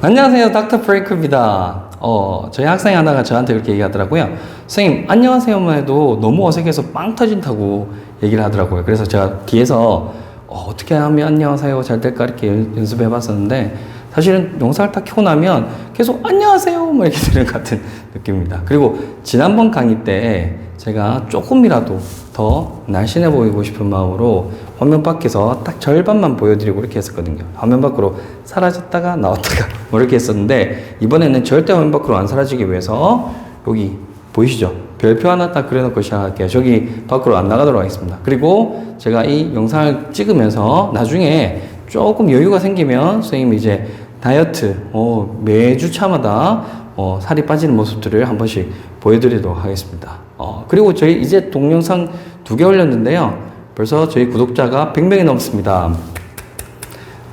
안녕하세요, 닥터 프레이크입니다. 저희 학생이 하나가 저한테 그렇게 얘기하더라고요. 선생님, 안녕하세요만 해도 너무 어색해서 빵 터진다고 얘기를 하더라고요. 그래서 제가 뒤에서 어떻게 하면 안녕하세요 잘 될까 이렇게 연습해 봤었는데, 사실은 영상을 딱 켜고 나면 계속 안녕하세요 뭐 이렇게 되는 것 같은 느낌입니다. 그리고 지난번 강의 때 제가 조금이라도 더 날씬해 보이고 싶은 마음으로 화면 밖에서 딱 절반만 보여드리고 이렇게 했었거든요. 화면 밖으로 사라졌다가 나왔다가 뭐 이렇게 했었는데, 이번에는 절대 화면 밖으로 안 사라지기 위해서 여기 보이시죠? 별표 하나 딱 그려놓고 시작할게요. 저기 밖으로 안 나가도록 하겠습니다. 그리고 제가 이 영상을 찍으면서 나중에 조금 여유가 생기면 선생님이 이제 다이어트 매주 차마다 살이 빠지는 모습들을 한 번씩 보여드리도록 하겠습니다. 그리고 저희 이제 동영상 2개 올렸는데요. 벌써 저희 구독자가 100명이 넘습니다.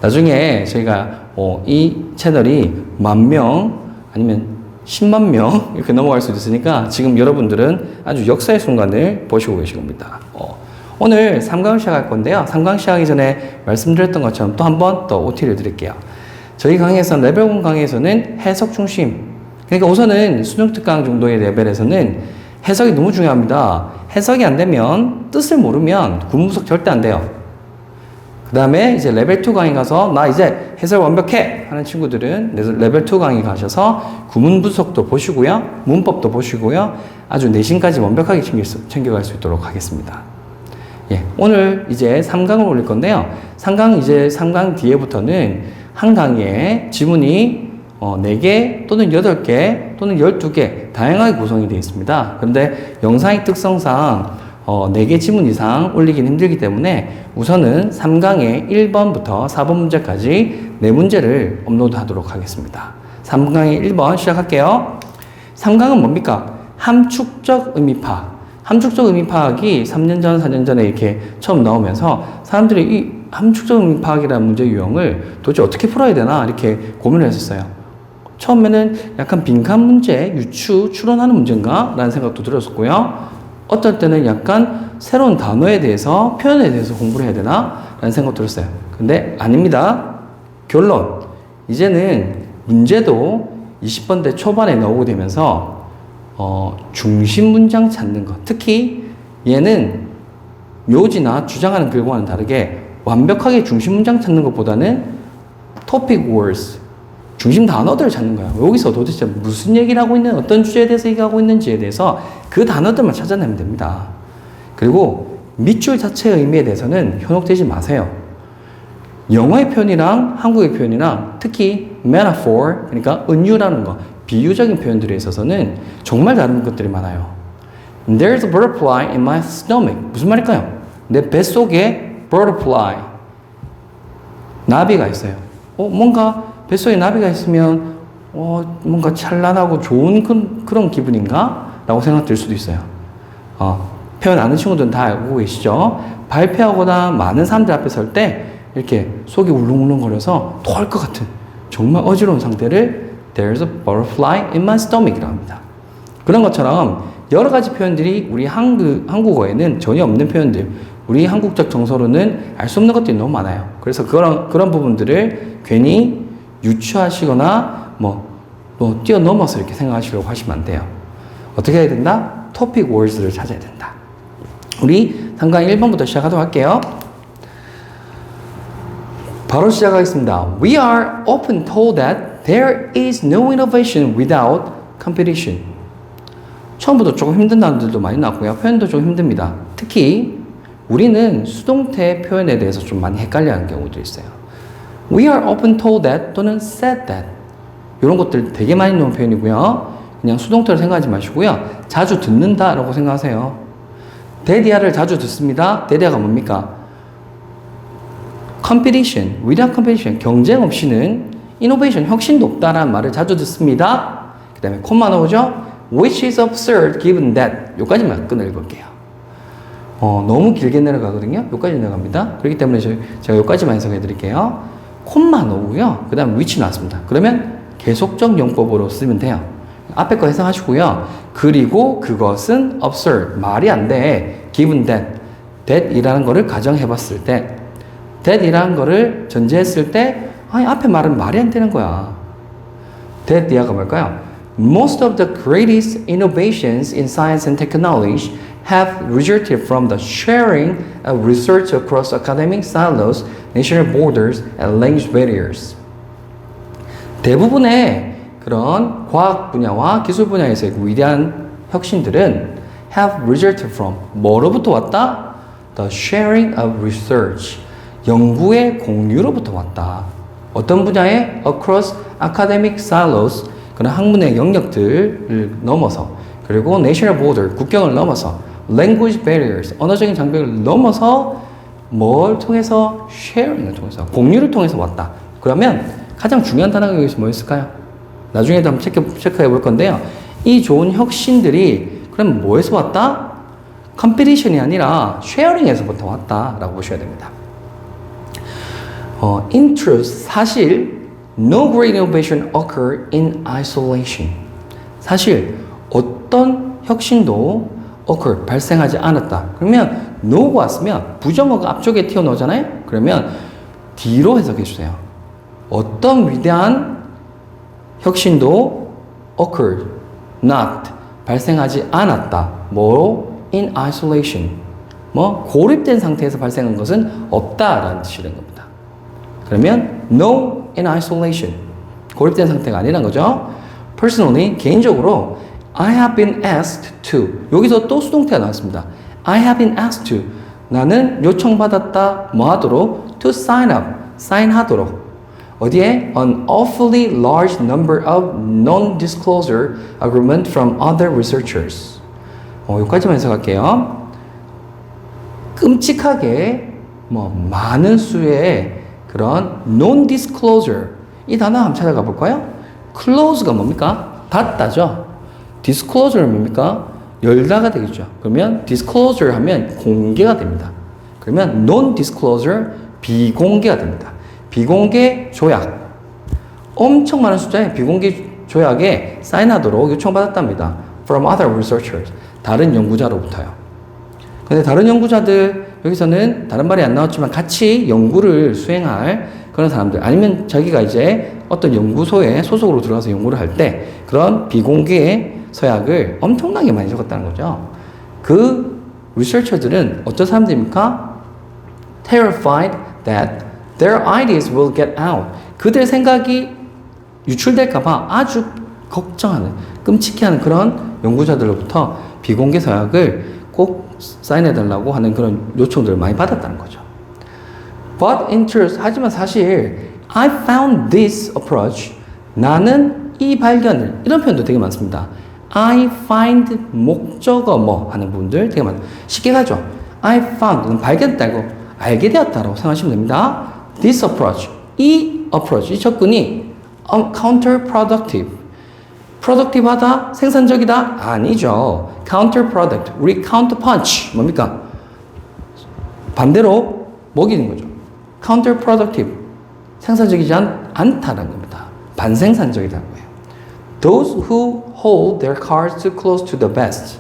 나중에 저희가 이 채널이 10,000명 아니면 10만 명 이렇게 넘어갈 수도 있으니까 지금 여러분들은 아주 역사의 순간을 보시고 계신 겁니다. 오늘 3강을 시작할 건데요. 3강 시작하기 전에 말씀드렸던 것처럼 또 한 번 더 OT를 드릴게요. 저희 강의에서 레벨 1 강의에서는 해석 중심, 그러니까 우선은 수능특강 정도의 레벨에서는 해석이 너무 중요합니다. 해석이 안 되면, 뜻을 모르면 구문분석 절대 안 돼요. 그 다음에 이제 레벨 2 강의 가서 나 이제 해설 완벽해 하는 친구들은 레벨 2 강의 가셔서 구문 분석도 보시고요, 문법도 보시고요, 아주 내신까지 완벽하게 챙겨갈 수 있도록 하겠습니다. 오늘 이제 3강을 올릴 건데요. 3강 뒤에부터는 한 강의에 지문이 4개 또는 8개 또는 12개 다양하게 구성이 되어 있습니다. 그런데 영상의 특성상 4개 지문 이상 올리기는 힘들기 때문에 우선은 3강의 1번부터 4번 문제까지 4문제를 업로드 하도록 하겠습니다. 3강의 1번 시작할게요. 3강은 뭡니까? 함축적 의미 파악. 함축적 의미 파악이 3년 전, 4년 전에 이렇게 처음 나오면서 사람들이 이 함축적 의미 파악이라는 문제 유형을 도대체 어떻게 풀어야 되나 이렇게 고민을 했었어요. 처음에는 약간 빈칸 문제, 추론하는 문제인가? 라는 생각도 들었었고요. 어떨 때는 약간 새로운 단어에 대해서, 표현에 대해서 공부를 해야 되나? 라는 생각도 들었어요. 근데 아닙니다. 결론. 이제는 문제도 20번대 초반에 나오게 되면서 중심 문장 찾는 것. 특히 얘는 묘지나 주장하는 글과는 다르게 완벽하게 중심 문장 찾는 것보다는 topic words, 중심 단어들을 찾는 거야. 여기서 도대체 무슨 얘기를 하고 있는, 어떤 주제에 대해서 얘기하고 있는지에 대해서 그 단어들만 찾아내면 됩니다. 그리고 밑줄 자체의 의미에 대해서는 현혹되지 마세요. 영어의 표현이랑 한국의 표현이랑 특히 metaphor, 그러니까 은유라는 거, 비유적인 표현들에 있어서는 정말 다른 것들이 많아요. There's a butterfly in my stomach. 무슨 말일까요? 내 뱃속에 butterfly, 나비가 있어요. 뭔가 뱃속에 나비가 있으면 뭔가 찬란하고 좋은 그런 기분인가? 라고 생각될 수도 있어요. 표현 아는 친구들은 다 알고 계시죠? 발표하거나 많은 사람들 앞에 설 때 이렇게 속이 울렁울렁거려서 토할 것 같은 정말 어지러운 상태를 There's a butterfly in my stomach이라고 합니다. 그런 것처럼 여러 가지 표현들이 우리 한국어에는 전혀 없는 표현들, 우리 한국적 정서로는 알 수 없는 것들이 너무 많아요. 그래서 그런 부분들을 괜히 유추하시거나 뛰어넘어서 이렇게 생각하시려고 하시면 안 돼요. 어떻게 해야 된다? topic words를 찾아야 된다. 우리 3강 1번부터 시작하도록 할게요. 바로 시작하겠습니다. We are often told that there is no innovation without competition. 처음부터 조금 힘든 단어들도 많이 나왔고요. 표현도 좀 힘듭니다. 특히 우리는 수동태 표현에 대해서 좀 많이 헷갈려하는 경우도 있어요. We are often told that 또는 said that, 이런 것들 되게 많이 나오는 표현이고요. 그냥 수동태로 생각하지 마시고요. 자주 듣는다 라고 생각하세요. 데디아를 자주 듣습니다. 데디아가 뭡니까? competition, without competition, 경쟁 없이는 innovation, 혁신도 없다라는 말을 자주 듣습니다. 그 다음에 콤마 나오죠? which is absurd given that, 여기까지만 끊어 읽을게요. 너무 길게 내려가거든요. 여기까지 내려갑니다. 그렇기 때문에 제가 여기까지만 해석해 드릴게요. 콤마 넣고요. 그 다음 which 나왔습니다. 그러면 계속적 용법으로 쓰면 돼요. 앞에 거 해석하시고요. 그리고 그것은 absurd. 말이 안 돼. given that 이라는 거를 가정해 봤을 때 that 이라는 거를 전제했을 때 아니 앞에 말은 말이 안 되는 거야. that 이하가 뭘까요? Most of the greatest innovations in science and technology have resulted from the sharing of research across academic silos, national borders, and language barriers. 대부분의 그런 과학 분야와 기술 분야에서의 위대한 혁신들은 have resulted from 뭐로부터 왔다? The sharing of research. 연구의 공유로부터 왔다. 어떤 분야에? Across academic silos. 그런 학문의 영역들을 넘어서 그리고 national border. 국경을 넘어서 language barriers. 언어적인 장벽을 넘어서 뭘 통해서? sharing을 통해서 공유를 통해서 왔다. 그러면 가장 중요한 단어가 여기서 뭐였을까요? 나중에도 한번 체크해 볼 건데요. 이 좋은 혁신들이 그럼 뭐에서 왔다? 컴피티션이 아니라 쉐어링에서부터 왔다라고 보셔야 됩니다. In truth, 사실 no great innovation occur in isolation. 사실 어떤 혁신도 occur, 발생하지 않았다. 그러면 no가 왔으면 부정어가 앞쪽에 튀어나오잖아요. 그러면 D로 해석해 주세요. 어떤 위대한 혁신도 occurred, not, 발생하지 않았다. 뭐? in isolation. 뭐? 고립된 상태에서 발생한 것은 없다라는 뜻이 되는 겁니다. 그러면 no in isolation. 고립된 상태가 아니란 거죠. Personally, 개인적으로 I have been asked to. 여기서 또 수동태가 나왔습니다. I have been asked to. 나는 요청받았다. 뭐 하도록? To sign up. 사인하도록. 어디에? An awfully large number of non-disclosure agreement from other researchers. 여기까지만 해석할게요. 끔찍하게 많은 수의 그런 non-disclosure 이 단어 한번 찾아가 볼까요? close가 뭡니까? 닫다죠. disclosure는 뭡니까? 열다가 되겠죠. 그러면 disclosure 하면 공개가 됩니다. 그러면 non-disclosure 비공개가 됩니다. 비공개 조약. 엄청 많은 숫자의 비공개 조약에 사인하도록 요청받았답니다. From other researchers. 다른 연구자로부터요. 근데 다른 연구자들, 여기서는 다른 말이 안 나왔지만 같이 연구를 수행할 그런 사람들, 아니면 자기가 이제 어떤 연구소에 소속으로 들어가서 연구를 할 때 그런 비공개 서약을 엄청나게 많이 적었다는 거죠. 그 리서처들은 어떤 사람들입니까? Terrified that their ideas will get out. 그들의 생각이 유출될까봐 아주 걱정하는, 끔찍해하는 그런 연구자들로부터 비공개 서약을 꼭 사인해달라고 하는 그런 요청들을 많이 받았다는 거죠. But in truth, 하지만 사실 I found this approach. 나는 이 발견을, 이런 표현도 되게 많습니다. I find 목적어 뭐 하는 부분들 되게 많아요. 쉽게 가죠. I found, 발견했다고 알게 되었다라고 생각하시면 됩니다. This approach, 이 approach, 이 접근이 counterproductive. productive하다? 생산적이다? 아니죠. counterproduct. 우리 counterpunch. 뭡니까? 반대로 먹이는 거죠. counterproductive. 생산적이지 않다는 겁니다. 반생산적이라는 거예요. Those who hold their cards too close to the vest.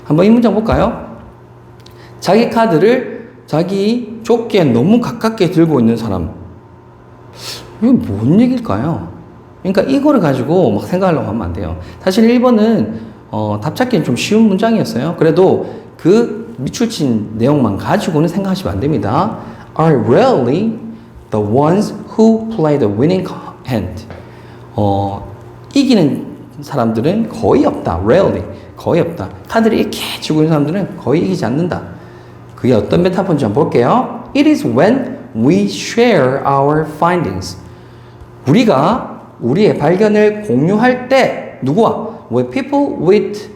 한번 이 문장 볼까요? 자기 카드를 자기 조끼에 너무 가깝게 들고 있는 사람. 이거 뭔 얘기일까요? 그러니까 이거를 가지고 막 생각하려고 하면 안 돼요. 사실 1번은 답 찾기는 좀 쉬운 문장이었어요. 그래도 그 밑줄 친 내용만 가지고는 생각하시면 안 됩니다. Are rarely the ones who play the winning hand. 이기는 사람들은 거의 없다. Rarely. 거의 없다. 카드를 이렇게 쥐고 있는 사람들은 거의 이기지 않는다. 그게 어떤 메타포인지 한번 볼게요. It is when we share our findings. 우리가 우리의 발견을 공유할 때 누구와? With people with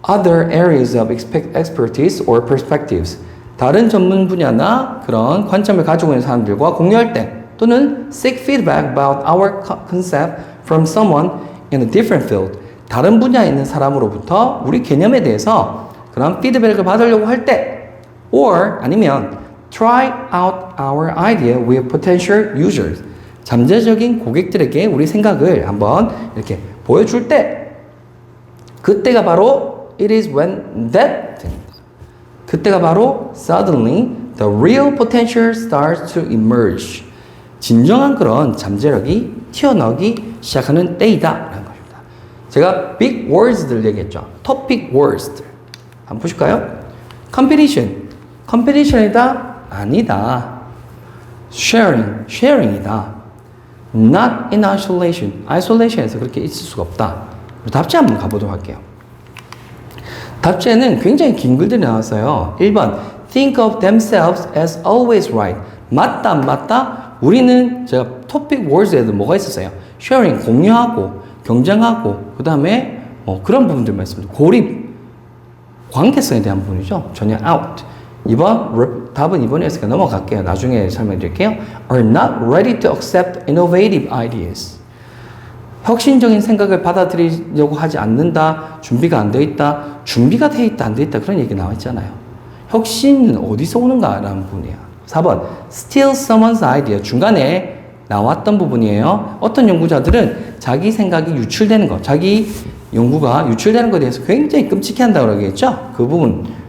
other areas of expertise or perspectives. 다른 전문 분야나 그런 관점을 가지고 있는 사람들과 공유할 때 또는 seek feedback about our concept from someone in a different field. 다른 분야에 있는 사람으로부터 우리 개념에 대해서 그런 피드백을 받으려고 할 때 or 아니면 try out our idea with potential users. 잠재적인 고객들에게 우리 생각을 한번 이렇게 보여줄 때 그때가 바로 it is when that 그때가 바로 suddenly the real potential starts to emerge. 진정한 그런 잠재력이 튀어나오기 시작하는 때이다라는 것입니다. 제가 big words들 얘기했죠. topic words들. 한번 보실까요? competition이다? 아니다. sharing이다. not in isolation에서 그렇게 있을 수가 없다. 답지 한번 가보도록 할게요. 답지에는 굉장히 긴 글들이 나왔어요. 1번 think of themselves as always right. 맞다 안 맞다? 우리는 제가 topic words에도 뭐가 있었어요? sharing, 공유하고 경쟁하고 그 다음에 그런 부분들만 있습니다. 고립, 관계성에 대한 부분이죠. 전혀 out. 답은 2번이었으니까 넘어갈게요. 나중에 설명드릴게요. are not ready to accept innovative ideas. 혁신적인 생각을 받아들이려고 하지 않는다. 준비가 안 되어 있다. 준비가 되어 있다, 안 되어 있다. 그런 얘기 나와 있잖아요. 혁신은 어디서 오는가라는 부분이에요. 4번 steal someone's idea. 중간에 나왔던 부분이에요. 어떤 연구자들은 자기 생각이 유출되는 것, 자기 연구가 유출되는 것에 대해서 굉장히 끔찍해한다고 그러겠죠? 그 부분.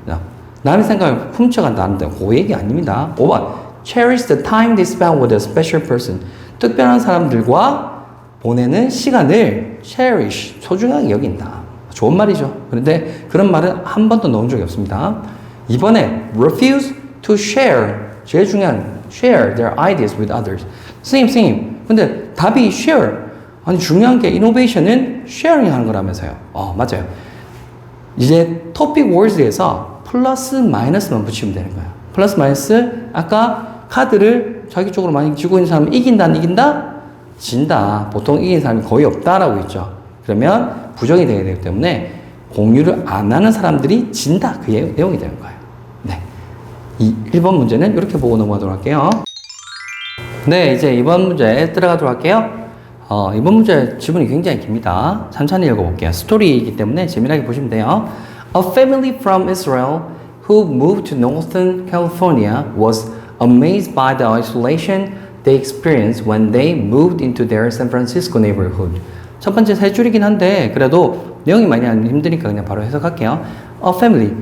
남의 생각을 훔쳐간다. 그 얘기 아닙니다. 5번 cherish the time they spend with a special person. 특별한 사람들과 보내는 시간을 cherish, 소중하게 여긴다. 좋은 말이죠. 그런데 그런 말은 한 번도 넣은 적이 없습니다. 이번에 refuse to share. 제일 중요한 share their ideas with others. 선생님. 근데 답이 share. 아니 중요한 게 innovation은 sharing 하는 거라면서요. 맞아요. 이제 topic words에서 플러스 마이너스만 붙이면 되는 거예요. 플러스 마이너스 아까 카드를 자기 쪽으로 많이 쥐고 있는 사람은 이긴다 안 이긴다? 진다. 보통 이긴 사람이 거의 없다라고 있죠. 그러면 부정이 되게 되기 때문에 공유를 안 하는 사람들이 진다. 그 내용이 되는 거예요. 네. 이 1번 문제는 이렇게 보고 넘어가도록 할게요. 네, 이제 2번 문제 들어가도록 할게요. 이번 문제 지문이 굉장히 깁니다. 천천히 읽어볼게요. 스토리이기 때문에 재미나게 보시면 돼요. A family from Israel who moved to Northern California was amazed by the isolation they experienced when they moved into their San Francisco neighborhood. 첫 번째 세 줄이긴 한데 그래도 내용이 많이 안 힘드니까 그냥 바로 해석할게요. A family.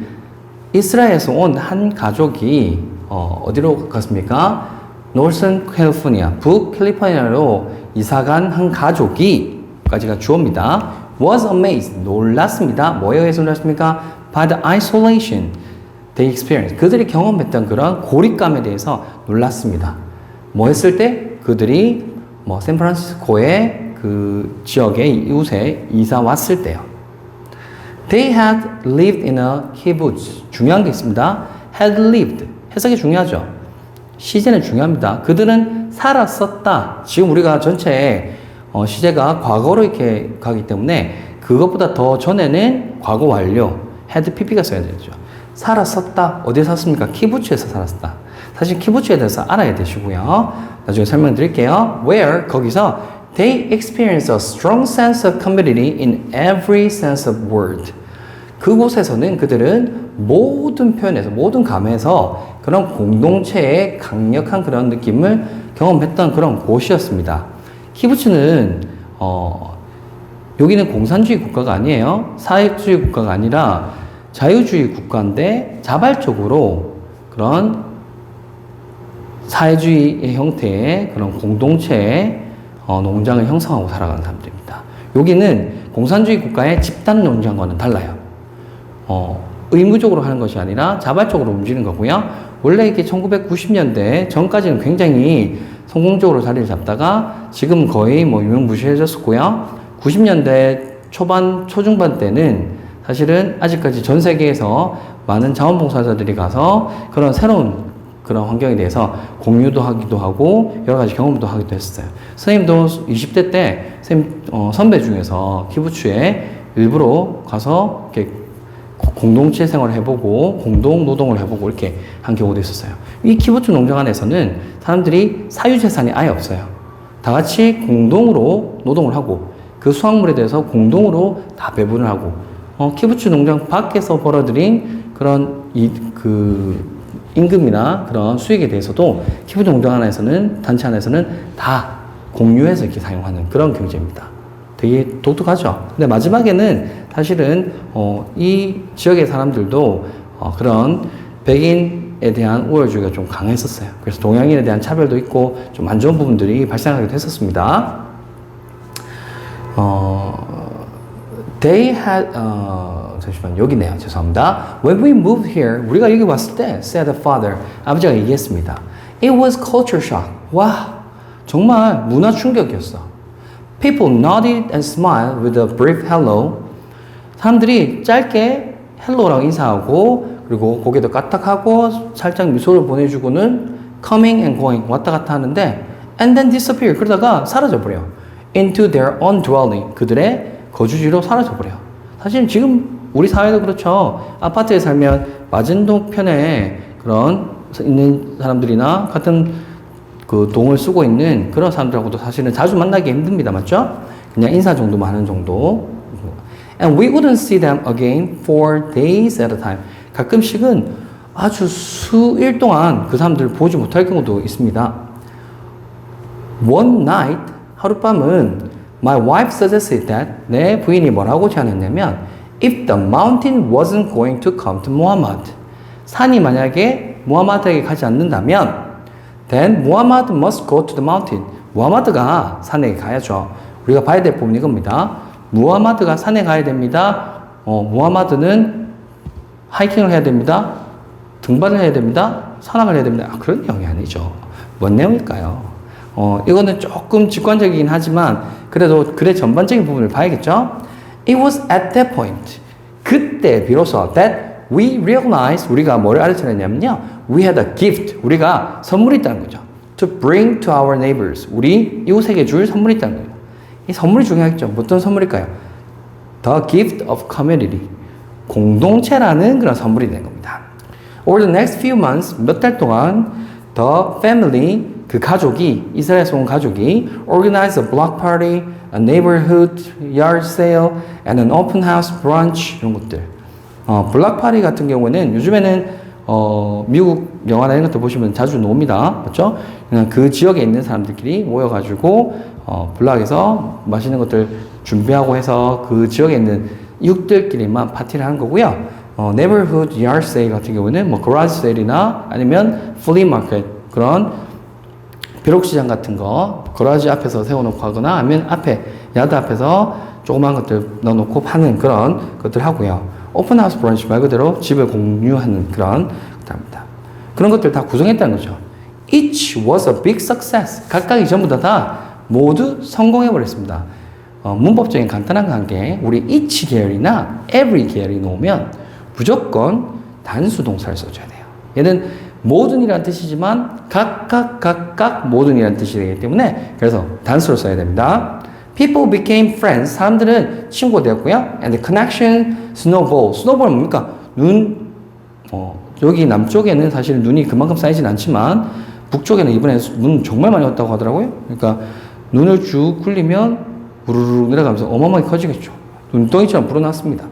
이스라엘에서 온 한 가족이 어디로 갔습니까? Northern California, 북캘리포니아로 이사간 한 가족이 까지가 주어입니다. was amazed, 놀랐습니다. 뭐에 의해서 놀랐습니까? by the isolation they experienced. 그들이 경험했던 그런 고립감에 대해서 놀랐습니다. 뭐 했을 때? 그들이 샌프란시스코의 그 지역의 이웃에 이사 왔을 때요. They had lived in a kibbutz. 중요한 게 있습니다. had lived. 해석이 중요하죠. 시제는 중요합니다. 그들은 살았었다. 지금 우리가 전체에 시제가 과거로 이렇게 가기 때문에 그것보다 더 전에는 과거 완료, had pp가 써야 되죠. 살았었다. 어디에 살았습니까? 키부츠에서 살았다. 사실 키부츠에 대해서 알아야 되시고요. 나중에 설명드릴게요. Where, 거기서 they experience a strong sense of community in every sense of word. 그곳에서는 그들은 모든 표현에서, 모든 감에서 그런 공동체의 강력한 그런 느낌을 경험했던 그런 곳이었습니다. 키부츠는 여기는 공산주의 국가가 아니에요. 사회주의 국가가 아니라 자유주의 국가인데 자발적으로 그런 사회주의 형태의 그런 공동체의 농장을 형성하고 살아가는 사람들입니다. 여기는 공산주의 국가의 집단 농장과는 달라요. 의무적으로 하는 것이 아니라 자발적으로 움직이는 거고요. 원래 이게 1990년대 전까지는 굉장히 성공적으로 자리를 잡다가 지금 거의 유명무실해졌었고요. 90년대 초반, 초중반 때는 사실은 아직까지 전 세계에서 많은 자원봉사자들이 가서 그런 새로운 그런 환경에 대해서 공유도 하기도 하고 여러 가지 경험도 하기도 했어요. 선생님도 20대 때 선배 중에서 키부츠에 일부러 가서 이렇게 공동체 생활을 해보고 공동 노동을 해보고 이렇게 한 경우도 있었어요. 이 키부츠 농장 안에서는 사람들이 사유재산이 아예 없어요. 다 같이 공동으로 노동을 하고 그 수확물에 대해서 공동으로 다 배분을 하고 키부츠 농장 밖에서 벌어들인 그런 임금이나 그런 수익에 대해서도 키부츠 농장 안에서는 단체 안에서는 다 공유해서 이렇게 사용하는 그런 경제입니다. 되게 독특하죠. 근데 마지막에는 사실은 이 지역의 사람들도 그런 백인에 대한 우월주의가 좀 강했었어요. 그래서 동양인에 대한 차별도 있고 좀 안 좋은 부분들이 발생하기도 했었습니다. They had 잠시만 여기네요. 죄송합니다. When we moved here, 우리가 여기 왔을 때, said the father, 아버지가 얘기했습니다. It was culture shock. 와, 정말 문화 충격이었어. People nodded and smiled with a brief hello. 사람들이 짧게 hello라고 인사하고 그리고 고개도 까딱하고 살짝 미소를 보내주고는 coming and going 왔다 갔다 하는데 and then disappear 그러다가 사라져버려. into their own dwelling 그들의 거주지로 사라져버려. 사실 지금 우리 사회도 그렇죠. 아파트에 살면 맞은편에 그런 있는 사람들이나 같은 그 동을 쓰고 있는 그런 사람들하고도 사실은 자주 만나기 힘듭니다. 맞죠? 그냥 인사 정도만 하는 정도. And we wouldn't see them again for days at a time. 가끔씩은 아주 수일 동안 그 사람들을 보지 못할 경우도 있습니다. One night, 하룻밤은 my wife suggested that 내 부인이 뭐라고 제안했냐면 if the mountain wasn't going to come to Muhammad 산이 만약에 무하마드에게 가지 않는다면 then Muhammad must go to the mountain 무하마드가 산에 가야죠. 우리가 봐야 될 부분이 이겁니다. 무하마드가 산에 가야 됩니다. 무하마드는 하이킹을 해야 됩니다. 등반을 해야 됩니다. 산악을 해야 됩니다. 그런 내용이 아니죠. 뭔 내용일까요? 이거는 조금 직관적이긴 하지만 그래도 글의 전반적인 부분을 봐야겠죠. It was at that point 그때 비로소 that we realized 우리가 뭐를 알아차렸냐면요. We had a gift 우리가 선물이 있다는 거죠. To bring to our neighbors 우리 이웃에게 줄 선물이 있다는 거예요. 이 선물이 중요하겠죠. 어떤 선물일까요? The gift of community 공동체라는 그런 선물이 된 겁니다. Over the next few months 몇 달 동안 the family 그 가족이 이스라엘에서 온 가족이 organized a block party, a neighborhood yard sale, and an open house brunch 이런 것들. 블락 파티 같은 경우에는 요즘에는 미국 영화나 이런 것들 보시면 자주 나옵니다. 맞죠? 그냥 그 지역에 있는 사람들끼리 모여가지고 블락에서 맛있는 것들 준비하고 해서 그 지역에 있는 이웃들끼리만 파티를 하는 거고요. neighborhood yard sale 같은 경우는 뭐 garage sale이나 아니면 flea market 그런 벼룩시장 같은 거 거라지 앞에서 세워놓고 하거나 아니면 앞에 야드 앞에서 조그만 것들 넣어놓고 파는 그런 것들 하고요. 오픈하우스 브런치 말 그대로 집을 공유하는 그런 것들입니다. 그런 것들 다 구성했다는 거죠. Each was a big success. 각각이 전부 다 모두 성공해버렸습니다. 문법적인 간단한 관계 우리 each 계열이나 every 계열이 놓으면 무조건 단수 동사를 써줘야 돼요. 얘는 모든이라는 뜻이지만 각각 모든이라는 뜻이 되기 때문에 그래서 단수를 써야 됩니다. People became friends. 사람들은 친구가 되었고요. And the connection snowball. snowball은 뭡니까? 여기 남쪽에는 사실 눈이 그만큼 쌓이진 않지만 북쪽에는 이번에 눈 정말 많이 왔다고 하더라고요. 그러니까 눈을 쭉 굴리면 우르르 내려가면서 어마어마하게 커지겠죠. 눈덩이처럼 불어났습니다.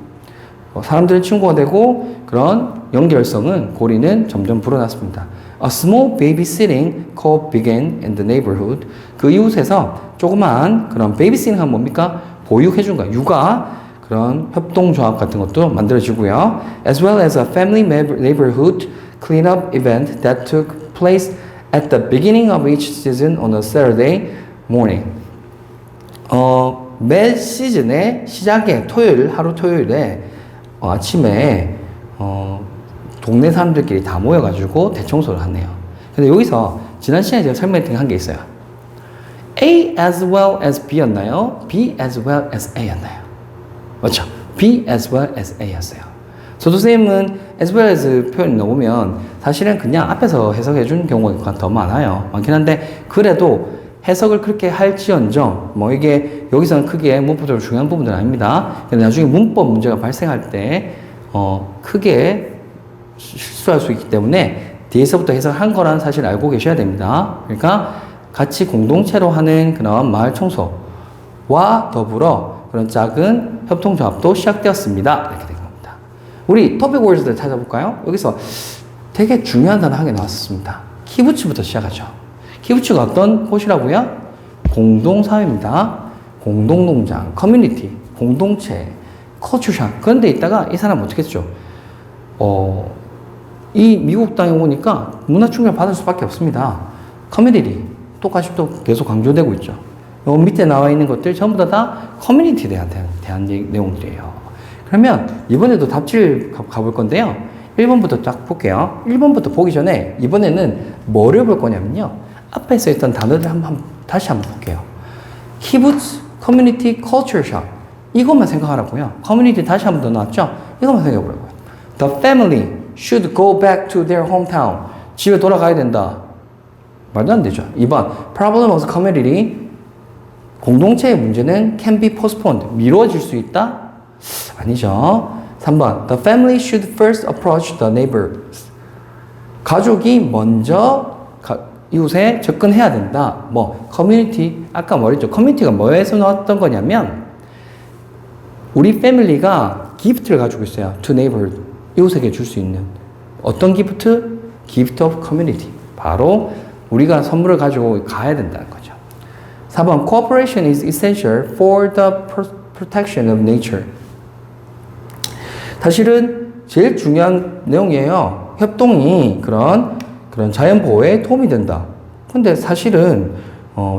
사람들은 친구가 되고 그런 연결성은 고리는 점점 불어났습니다. A small babysitting co began in the neighborhood. 그 이웃에서 조그마한 그런 babysitting 하면 뭡니까? 보육해준 거, 육아 그런 협동조합 같은 것도 만들어지고요. As well as a family neighborhood cleanup event that took place at the beginning of each season on a Saturday morning. 매 시즌의 시작에 하루 토요일에 아침에 동네 사람들끼리 다 모여가지고 대청소를 하네요. 근데 여기서 지난 시간에 제가 설명한 게 있어요. A as well as B였나요? B as well as A였나요? 맞죠? B as well as A였어요. 조도쌤은 as well as 표현이 나오면 사실은 그냥 앞에서 해석해 준 경우가 더 많긴 한데 그래도 해석을 그렇게 할지언정 이게 여기서는 크게 문법적으로 중요한 부분은 아닙니다. 근데 나중에 문법 문제가 발생할 때 크게 실수할 수 있기 때문에 뒤에서부터 해석한 거라는 사실 알고 계셔야 됩니다. 그러니까 같이 공동체로 하는 그런 마을 청소와 더불어 그런 작은 협동조합도 시작되었습니다. 이렇게 된 겁니다. 우리 토픽 월드들 찾아볼까요? 여기서 되게 중요한 단어 한 개 나왔습니다. 키부츠부터 시작하죠. 키부츠가 어떤 곳이라고요? 공동사회입니다. 공동농장, 커뮤니티, 공동체, 커뮤션 그런 데 있다가 이 사람 어떻게 했죠? 이 미국 땅에 오니까 문화 충격을 받을 수밖에 없습니다. 커뮤니티 똑같이 또 계속 강조되고 있죠. 요 밑에 나와 있는 것들 전부 다 커뮤니티에 대한 내용들이에요. 그러면 이번에도 답지를 가볼 건데요. 1번부터 쫙 볼게요. 1번부터 보기 전에 이번에는 뭐를 볼 거냐면요. 앞에서 있던 단어들 다시 한번 볼게요. 키부츠, 커뮤니티, 컬처 샵 이것만 생각하라고요. 커뮤니티 다시 한번 더 나왔죠? 이것만 생각해 보라고요. The family should go back to their hometown. 집에 돌아가야 된다. 말도 안 되죠. 2번 Problem of community 공동체의 문제는 can be postponed. 미뤄질 수 있다? 아니죠. 3번 The family should first approach the neighbors. 가족이 먼저 이웃에 접근해야 된다. 커뮤니티 아까 말했죠. 커뮤니티가 뭐에서 나왔던 거냐면 우리 패밀리가 기프트를 가지고 있어요. To neighbor 이웃에게 줄 수 있는 어떤 기프트? Gift of community. 바로 우리가 선물을 가지고 가야 된다는 거죠. 4번 Cooperation is essential for the protection of nature. 사실은 제일 중요한 내용이에요. 협동이 그런 자연 보호에 도움이 된다. 근데 사실은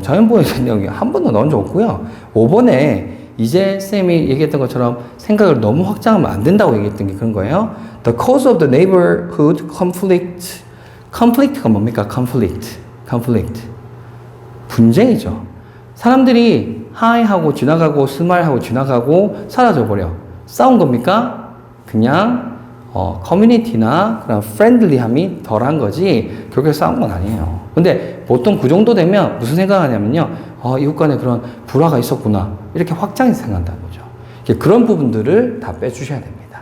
자연 보호에 대한 내용이 한 번도 나온 적 없고요. 5번에 이제 쌤이 얘기했던 것처럼 생각을 너무 확장하면 안 된다고 얘기했던 게 그런 거예요. The cause of the neighborhood conflict. conflict가 뭡니까? conflict. 분쟁이죠. 사람들이 하이하고 지나가고 스마일하고 지나가고 사라져 버려. 싸운 겁니까? 그냥 커뮤니티나 그런 프렌들리함이 덜한 거지 그렇게 싸운 건 아니에요. 근데 보통 그 정도 되면 무슨 생각하냐면요. 이웃 간에 그런 불화가 있었구나. 이렇게 확장해서 생각한다는 거죠. 그런 부분들을 다 빼주셔야 됩니다.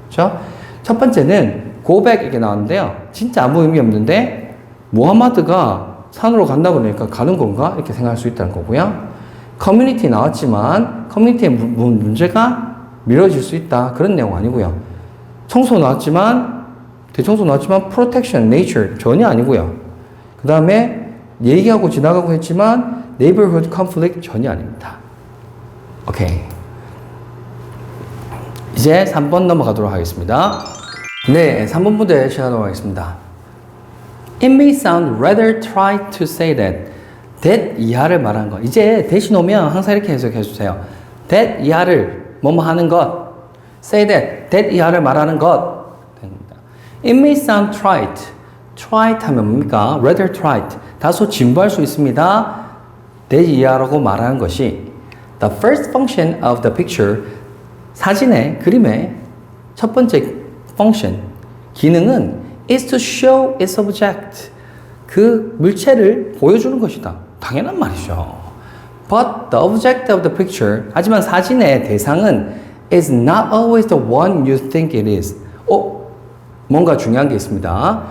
그렇죠? 첫 번째는 고백 이렇게 나왔는데요. 진짜 아무 의미 없는데 무함마드가 산으로 간다 그러니까 가는 건가? 이렇게 생각할 수 있다는 거고요. 커뮤니티 나왔지만 커뮤니티의 문제가 미뤄질 수 있다. 그런 내용 아니고요. 청소 나왔지만 대청소 나왔지만 protection, nature 전혀 아니고요. 그 다음에 얘기하고 지나가고 했지만 neighborhood conflict 전혀 아닙니다. 오케이. 이제 3번 넘어가도록 하겠습니다. 네, 3번 문제 시작하도록 하겠습니다. It may sound rather trite to say that. that 이하를 말하는 것. 이제 대신 오면 항상 이렇게 해석해 주세요. that 이하를 뭐뭐 하는 것. say that 이하를 말하는 것. 됩니다. It may sound trite. trite 하면 뭡니까? rather trite. 다소 진부할 수 있습니다. that 이하라고 말하는 것이 the first function of the picture. 사진의 그림의 첫 번째 function 기능은 is to show its object. 그 물체를 보여주는 것이다. 당연한 말이죠. But the object of the picture, 하지만 사진의 대상은 is not always the one you think it is. 뭔가 중요한 게 있습니다.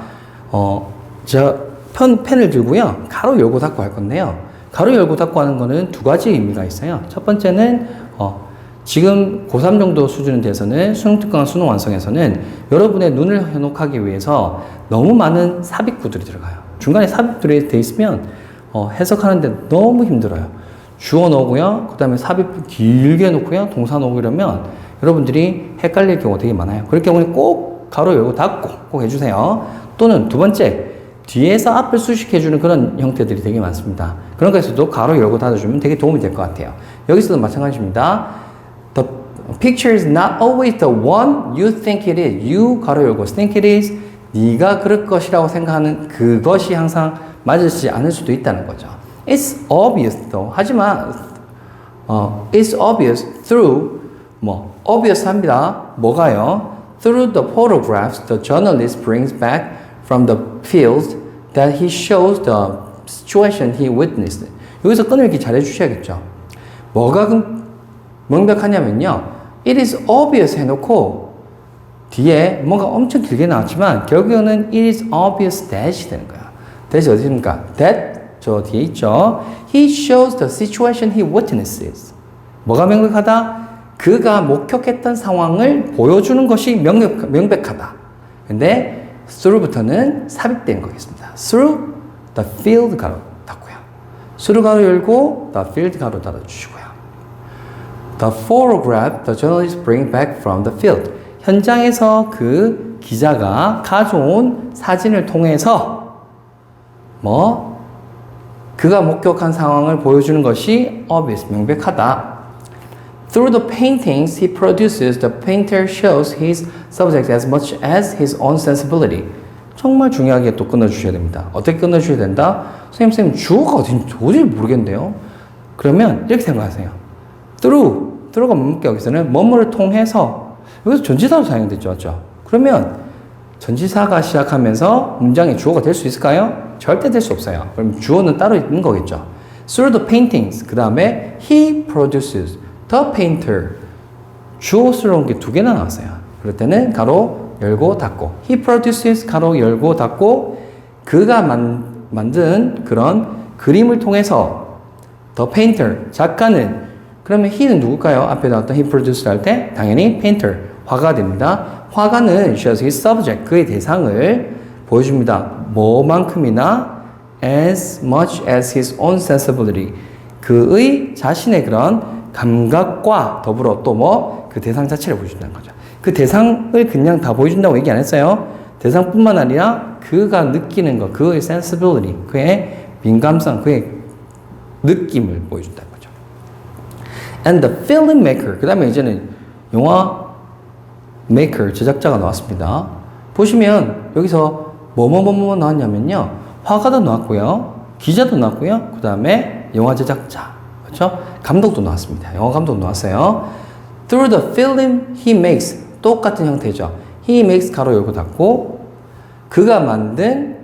펜을 들고요. 가로 열고 닫고 할 건데요. 가로 열고 닫고 하는 거는 두 가지 의미가 있어요. 첫 번째는 지금 고3 정도 수준에 대해서는 수능 특강, 수능 완성에서는 여러분의 눈을 현혹하기 위해서 너무 많은 삽입구들이 들어가요. 중간에 삽입들이 돼 있으면 해석하는데 너무 힘들어요. 주어 넣고요. 그 다음에 삽입 길게 놓고요. 동사 넣고 이러면 여러분들이 헷갈릴 경우가 되게 많아요. 그럴 경우에 꼭 가로 열고 닫고 꼭 해주세요. 또는 두 번째, 뒤에서 앞을 수식해주는 그런 형태들이 되게 많습니다. 그런 것에서도 가로 열고 닫아주면 되게 도움이 될 것 같아요. 여기서도 마찬가지입니다. The picture is not always the one you think it is. You 가로 열고 think it is. 네가 그럴 것이라고 생각하는 그것이 항상 맞지 않을 수도 있다는 거죠. It's obvious though. 하지만 it's obvious through obvious 합니다. 뭐가요? Through the photographs the journalist brings back from the field that he shows the situation he witnessed. 여기서 끊을기 잘해 주셔야겠죠. 뭐가 명백하냐면요. It is obvious 해놓고 뒤에 뭔가 엄청 길게 나왔지만 결국에는 it is obvious that이 되는 거야. that이 어디입니까? that 저 뒤에 있죠. He shows the situation he witnesses. 뭐가 명백하다? 그가 목격했던 상황을 보여주는 것이 명백하다. 근데 through부터는 삽입된 거겠습니다. through the field 가로 닫고요. through 가로 열고 the field 가로 닫아주시고요. The photograph the journalist bring back from the field. 현장에서 그 기자가 가져온 사진을 통해서 그가 목격한 상황을 보여주는 것이 obvious, 명백하다. Through the paintings he produces, the painter shows his subject as much as his own sensibility. 정말 중요하게 또 끊어주셔야 됩니다. 어떻게 끊어주셔야 된다? 선생님 주어가 어딘지 도저히 모르겠는데요. 그러면 이렇게 생각하세요. through가 뭡니까? 여기서는 뭐뭐를 통해서, 여기서 전치사로 사용됐죠. 맞죠? 그러면 전치사가 시작하면서 문장의 주어가 될 수 있을까요? 절대 될 수 없어요. 그럼 주어는 따로 있는 거겠죠. Through the paintings, 그 다음에 he produces, the painter. 주어스러운 게 두 개나 나왔어요. 그럴 때는 가로 열고 닫고, he produces 가로 열고 닫고, 그가 만든 그런 그림을 통해서 the painter, 작가는, 그러면 he는 누굴까요? 앞에 나왔던 he produced 할 때 당연히 painter, 화가 됩니다. 화가는 shows his subject, 그의 대상을 보여줍니다. 뭐만큼이나 as much as his own sensibility, 그의 자신의 그런 감각과 더불어 또 그 대상 자체를 보여준다는 거죠. 그 대상을 그냥 다 보여준다고 얘기 안 했어요. 대상뿐만 아니라 그가 느끼는 것, 그의 sensibility, 그의 민감성, 그의 느낌을 보여준다는 거죠. And the filmmaker, 그 다음에 이제는 영화 maker, 제작자가 나왔습니다. 보시면 여기서 뭐뭐 나왔냐면요. 화가도 나왔고요. 기자도 나왔고요. 그 다음에 영화 제작자, 그렇죠? 감독도 나왔습니다. 영화 감독도 나왔어요. Through the film he makes, 똑같은 형태죠. He makes 가로 열고 닫고, 그가 만든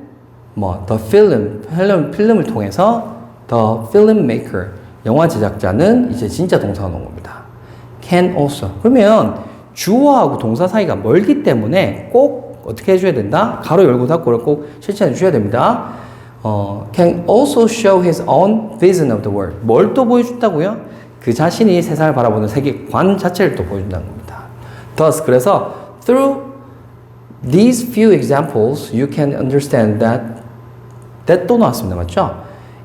the 필름을 통해서 the filmmaker, 영화 제작자는 이제 진짜 동사가 나온 겁니다. Can also. 그러면 주어하고 동사 사이가 멀기 때문에 꼭 어떻게 해줘야 된다? 가로 열고 닫고를 꼭 실천해 주셔야 됩니다. Can also show his own vision of the world. 뭘 또 보여준다고요? 그 자신이 세상을 바라보는 세계관 자체를 또 보여준다는 겁니다. Thus, 그래서 through these few examples, you can understand that 또 나왔습니다. 맞죠?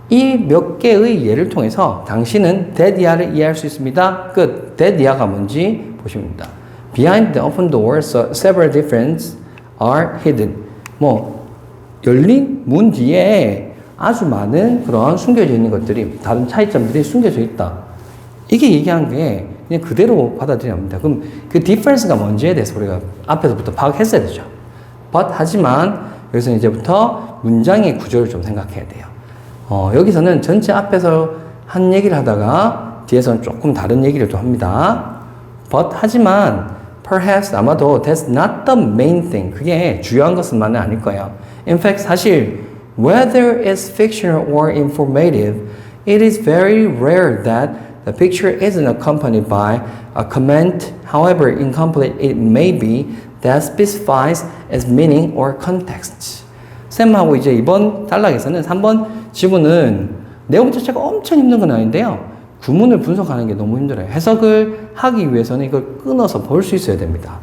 이 몇 개의 예를 통해서 당신은 that 이하를 이해할 수 있습니다. 끝. that 이하가 뭔지 보시면 됩니다. Behind the open door, several differences are hidden. 열린 문 뒤에 아주 많은 그런 숨겨져 있는 것들이, 다른 차이점들이 숨겨져 있다. 이게 얘기한 게 그냥 그대로 받아들여야 합니다. 그럼 그 difference가 뭔지에 대해서 우리가 앞에서부터 파악했어야 되죠. But 하지만 여기서 이제부터 문장의 구조를 좀 생각해야 돼요. 여기서는 전체 앞에서 한 얘기를 하다가 뒤에서는 조금 다른 얘기를 또 합니다. But 하지만 perhaps 아마도 that's not the main thing. 그게 주요한 것은만은 아닐 거예요. In fact 사실 whether it's fictional or informative, it is very rare that the picture isn't accompanied by a comment, however incomplete it may be, that specifies its meaning or context. 쌤하고 이제 이번 단락에서는 3번 지문은 내용 자체가 엄청 힘든 건 아닌데요. 구문을 분석하는 게 너무 힘들어요. 해석을 하기 위해서는 이걸 끊어서 볼 수 있어야 됩니다.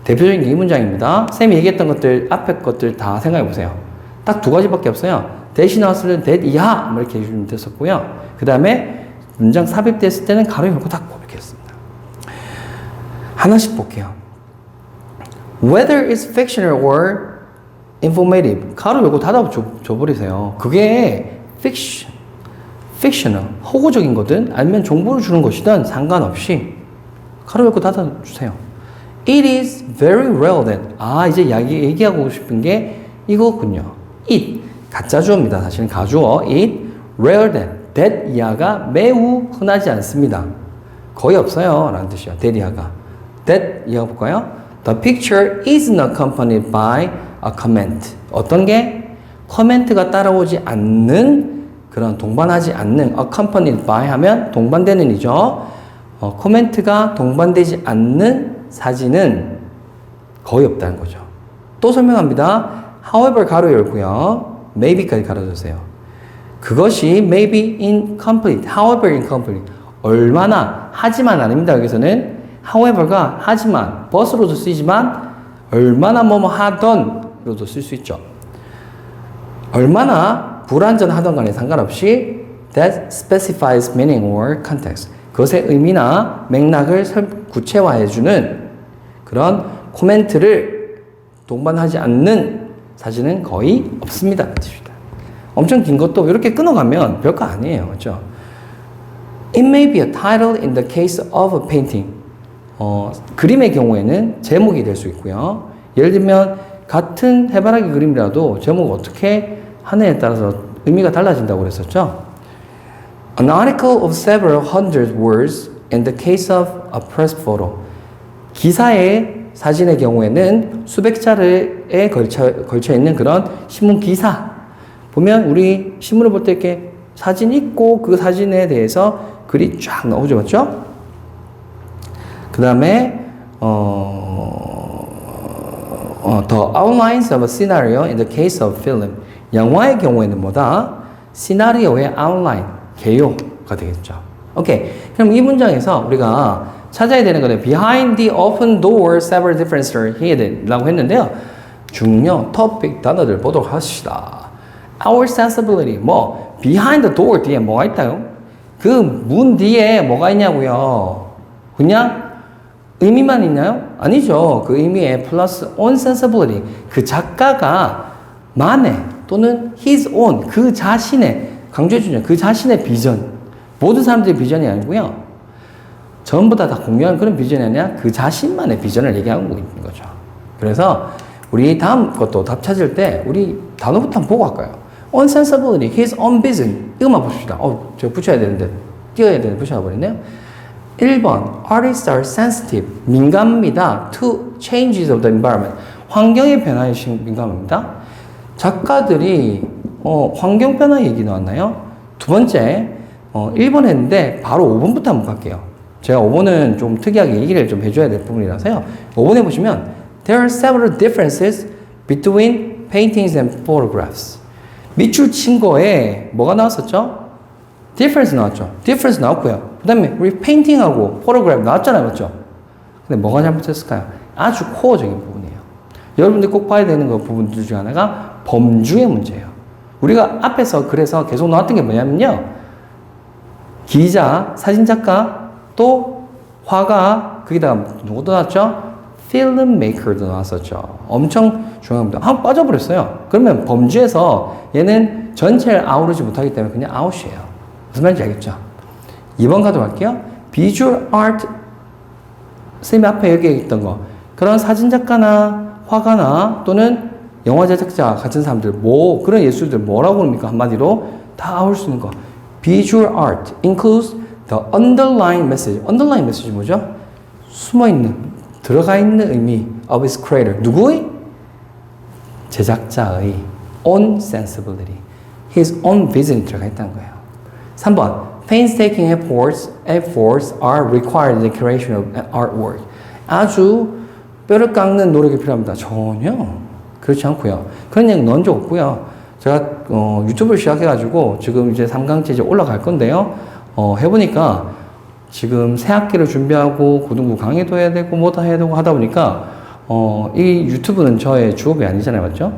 대표적인 게 이 문장입니다. 쌤이 얘기했던 것들, 앞에 것들 다 생각해 보세요. 딱 두 가지밖에 없어요. 대시 나왔을 때 that 이하 이렇게 해주면 됐었고요. 그 다음에 문장 삽입됐을 때는 가로 열고 닫고 이렇게 했습니다. 하나씩 볼게요. Whether it's fictional or informative, 가로 열고 닫아 줘버리세요. 그게 fictional, 허구적인 거든 아니면 정보를 주는 것이든 상관없이 가로 열고 닫아 주세요. It is very relevant. 이제 얘기하고 싶은 게 이거군요. It, 가짜 주어입니다. 사실은 가주어. It, relevant. that 이하가 매우 흔하지 않습니다. 거의 없어요. 라는 뜻이야. that 이하가. that 이하 볼까요? The picture isn't accompanied by a comment. 어떤 게? 코멘트가 따라오지 않는, 그런 동반하지 않는, accompanied by 하면 동반되는 이죠. 코멘트가 동반되지 않는 사진은 거의 없다는 거죠. 또 설명합니다. however 가로 열고요. maybe까지 가로주세요. 그것이 maybe incomplete, however incomplete. 얼마나, 하지만 아닙니다. 여기서는 however가 하지만, but로도 쓰이지만 얼마나 뭐뭐 하던로도 쓸 수 있죠. 얼마나 불완전하던 간에 상관없이 that specifies meaning or context. 그것의 의미나 맥락을 구체화해주는 그런 코멘트를 동반하지 않는 사진은 거의 없습니다. 엄청 긴 것도 이렇게 끊어가면 별거 아니에요. 그렇죠? It may be a title in the case of a painting. 그림의 경우에는 제목이 될 수 있고요. 예를 들면 같은 해바라기 그림이라도 제목을 어떻게 하느냐에 따라서 의미가 달라진다고 그랬었죠. An article of several hundred words in the case of a press photo. 기사의 사진의 경우에는 수백 자료에 걸쳐 있는 그런 신문 기사. 보면 우리 신문을 볼 때 이렇게 사진 있고 그 사진에 대해서 글이 쫙 나오죠, 맞죠? 그 다음에 The outlines of a scenario in the case of film. 영화의 경우에는 뭐다? 시나리오의 outline, 개요가 되겠죠. 오케이. 그럼 이 문장에서 우리가 찾아야 되는 거는 behind the open door several differences are hidden 라고 했는데요. 중요 토픽 단어들 보도록 합시다. Our sensibility, behind the door 뒤에 뭐가 있다요? 그 문 뒤에 뭐가 있냐고요? 그냥 의미만 있나요? 아니죠. 그 의미에 플러스 on sensibility, 그 작가가 만의 또는 his own, 그 자신의, 강조해주죠. 그 자신의 비전. 모든 사람들의 비전이 아니고요. 전부 다 공유한 그런 비전이 아니라 그 자신만의 비전을 얘기하고 있는 거죠. 그래서 우리 다음 것도 답 찾을 때 우리 단어부터 한번 보고 할까요? On sensibility, his own vision. 이것만 봅시다. 제가 붙여야 되는데, 띄어야 되는데 붙여버렸네요. 1번, artists are sensitive. 민감합니다. To changes of the environment. 환경의 변화에 민감합니다. 작가들이, 환경 변화 얘기 나왔나요? 두 번째, 1번 했는데, 바로 5번부터 한번 갈게요. 제가 5번은 좀 특이하게 얘기를 좀 해줘야 될 부분이라서요. 5번에 보시면, there are several differences between paintings and photographs. 밑줄 친 거에 뭐가 나왔었죠? difference 나왔죠. difference 나왔고요. 그 다음에 우리 페인팅하고 photograph 나왔잖아요. 맞죠? 근데 뭐가 잘못됐을까요? 아주 코어적인 부분이에요. 여러분들 꼭 봐야 되는 그 부분들 중에 하나가 범주의 문제예요. 우리가 앞에서 그래서 계속 나왔던 게 뭐냐면요. 기자, 사진작가, 또 화가, 거기다가 누구도 나왔죠? 필름메이커도 나왔었죠. 엄청 중요합니다. 빠져버렸어요. 그러면 범주에서 얘는 전체를 아우르지 못하기 때문에 그냥 아웃이에요. 무슨 말인지 알겠죠? 2번 가도록 할게요. 비주얼 아트, 선생님 앞에 얘기했던 거. 그런 사진작가나 화가나 또는 영화 제작자 같은 사람들, 그런 예술들 뭐라고 합니까? 한마디로 다 아울 수 있는 거. Visual art includes the underlying message. underlying message 뭐죠? 숨어있는, 들어가 있는 의미 of its creator. 누구의? 제작자의 own sensibility, his own vision이 들어가 있다는 거예요. 3번, painstaking efforts are required in the creation of artwork. 아주 뼈를 깎는 노력이 필요합니다. 전혀 그렇지 않고요. 그런 얘기 넣은 적 없고요. 제가 유튜브를 시작해가지고 지금 이제 3강째 이제 올라갈 건데요. 해보니까 지금 새 학기를 준비하고 고등부 강의도 해야 되고 뭐다 해야 되고 하다 보니까 이 유튜브는 저의 주업이 아니잖아요. 맞죠?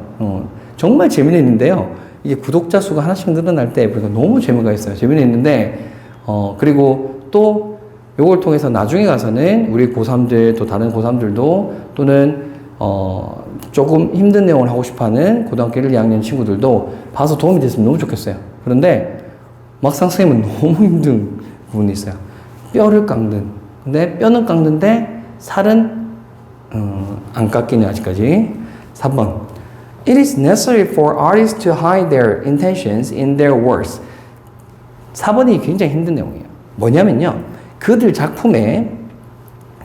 정말 재미있는데요. 이게 구독자 수가 하나씩 늘어날 때 보니까 너무 재미가 있어요. 재미있는데 그리고 또 요걸 통해서 나중에 가서는 우리 고3들 또 다른 고3들도 또는 조금 힘든 내용을 하고 싶어하는 고등학교 1, 2학년 친구들도 봐서 도움이 됐으면 너무 좋겠어요. 그런데 막상 선생님은 너무 힘든 부분이 있어요. 뼈를 깎는. 근데 뼈는 깎는데 살은 안 깎이네 아직까지. 3번. It is necessary for artists to hide their intentions in their works. 4번이 굉장히 힘든 내용이에요. 뭐냐면요. 그들 작품에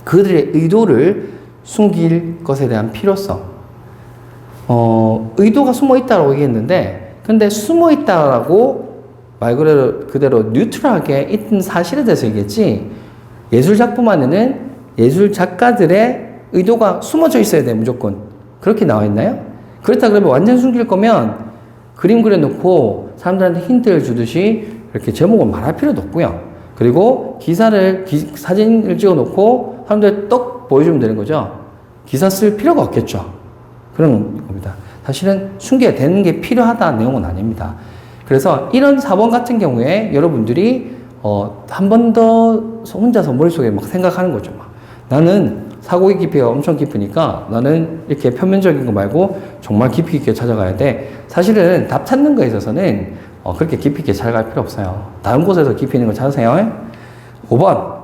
그들의 의도를 숨길 것에 대한 필요성. 의도가 숨어 있다고 얘기했는데, 근데 숨어 있다라고 말 그대로 뉴트럴하게 있던 사실에 대해서 얘기했지, 예술 작품 안에는 예술 작가들의 의도가 숨어져 있어야 돼, 무조건. 그렇게 나와 있나요? 그렇다 그러면 완전 숨길 거면 그림 그려놓고 사람들한테 힌트를 주듯이 이렇게 제목을 말할 필요도 없고요. 그리고 사진을 찍어놓고 사람들 떡 보여주면 되는 거죠. 기사 쓸 필요가 없겠죠. 그런 겁니다. 사실은 숨겨야 되는 게 필요하다는 내용은 아닙니다. 그래서 이런 4번 같은 경우에 여러분들이 한 번 더 혼자서 머릿속에 막 생각하는 거죠. 막. 나는 사고의 깊이가 엄청 깊으니까 나는 이렇게 표면적인 거 말고 정말 깊이 있게 찾아가야 돼. 사실은 답 찾는 거에 있어서는 그렇게 깊이 있게 찾아갈 필요 없어요. 다른 곳에서 깊이 있는 거 찾으세요. 5번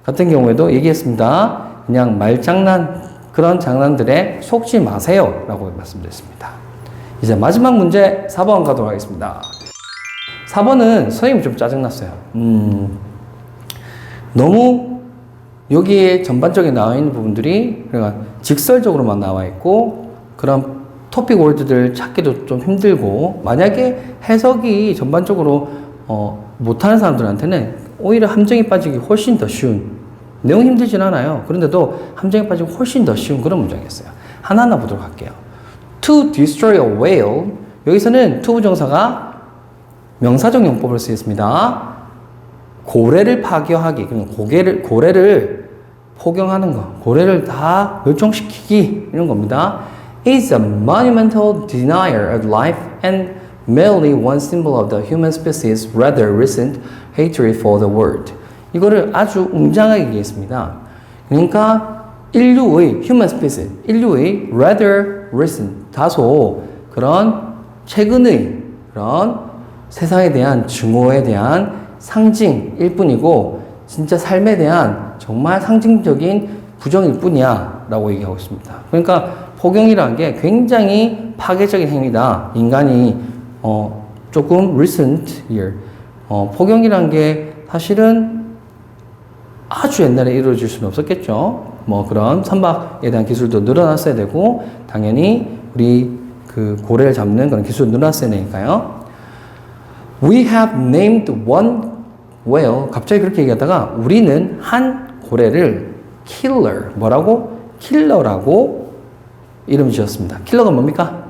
같은 경우에도 얘기했습니다. 그냥 말장난, 그런 장난들에 속지 마세요 라고 말씀드렸습니다. 이제 마지막 문제 4번 가도록 하겠습니다. 4번은 선생님이 좀 짜증났어요. 너무 여기에 전반적에 나와 있는 부분들이 그러니까 직설적으로만 나와 있고 그런 토픽 월드들 찾기도 좀 힘들고 만약에 해석이 전반적으로 못하는 사람들한테는 오히려 함정에 빠지기 훨씬 더 쉬운 내용 힘들진 않아요. 그런데도 함정에 빠지기 훨씬 더 쉬운 그런 문장이었어요. 하나하나 보도록 할게요. To destroy a whale 여기서는 to 부정사가 명사적 용법을 쓰였습니다. 고래를 파괴하기, 고래를 포경하는 거, 고래를 다 멸종시키기 이런 겁니다. is a monumental denier of life and merely one symbol of the human species' rather recent hatred for the world. 이거를 아주 웅장하게 얘기했습니다. 그러니까 인류의 human species, 인류의 rather recent, 다소 그런 최근의 그런 세상에 대한 증오에 대한 상징일 뿐이고 진짜 삶에 대한 정말 상징적인 부정일 뿐이야 라고 얘기하고 있습니다. 그러니까 포경이라는 게 굉장히 파괴적인 행위다. 인간이 조금 recent year 포경이라는 게 사실은 아주 옛날에 이루어질 수는 없었겠죠. 뭐 그런 선박에 대한 기술도 늘어났어야 되고 당연히 우리 그 고래를 잡는 그런 기술도 늘어났어야 되니까요. We have named one whale. 갑자기 그렇게 얘기하다가 우리는 한 고래를 killer 뭐라고? 킬러라고 이름 지었습니다. 킬러가 뭡니까?